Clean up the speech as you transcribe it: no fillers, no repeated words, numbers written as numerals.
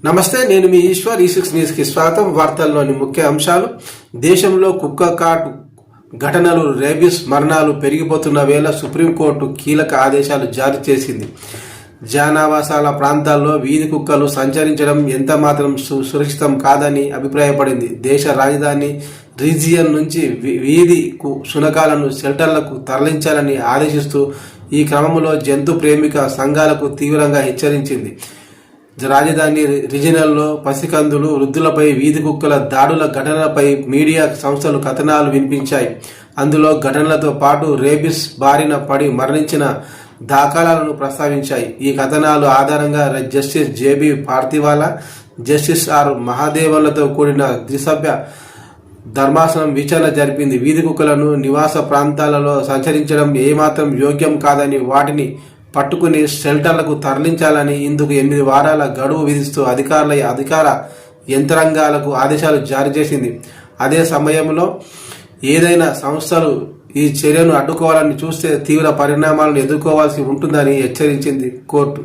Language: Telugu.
నమస్తే, నేను మీ ఈశ్వర్. ఈ6 న్యూస్కి స్వాగతం. వార్తల్లోని ముఖ్య అంశాలు. దేశంలో కుక్క కాటు ఘటనలు, రేబీస్ మరణాలు పెరిగిపోతున్న వేళ సుప్రీంకోర్టు కీలక ఆదేశాలు జారీ చేసింది. జనావాసాల ప్రాంతాల్లో వీధి కుక్కలు సంచరించడం ఎంత మాత్రం సురక్షితం కాదని అభిప్రాయపడింది. దేశ రాజధాని రీజియన్ నుంచి వీధి శునకాలను షెల్టర్లకు తరలించాలని ఆదేశిస్తూ ఈ క్రమంలో జంతు ప్రేమిక సంఘాలకు తీవ్రంగా హెచ్చరించింది. రాజధాని రీజియన్లో పసికందులు, వృద్ధులపై వీధి కుక్కల దాడుల ఘటనలపై మీడియా సంస్థలు కథనాలు వినిపించాయి. అందులో ఘటనలతో పాటు రేబిస్ బారిన పడి మరణించిన దాఖలాలను ప్రస్తావించాయి. ఈ కథనాలు ఆధారంగా justice J B Pardiwala, justice R మహాదేవన్లతో కూడిన ద్విసభ్య ధర్మాసనం విచారణ జరిపింది. వీధి కుక్కలను నివాస ప్రాంతాలలో సంచరించడం ఏమాత్రం యోగ్యం కాదని, వాటిని పట్టుకుని షెల్టర్లకు తరలించాలని, ఇందుకు 8 వారాల గడువు విధిస్తూ అధికార యంత్రాంగాలకు ఆదేశాలు జారీ చేసింది. అదే సమయంలో ఏదైనా సంస్థలు ఈ చర్యను అడ్డుకోవాలని చూస్తే తీవ్ర పరిణామాలను ఎదుర్కోవాల్సి ఉంటుందని హెచ్చరించింది కోర్టు.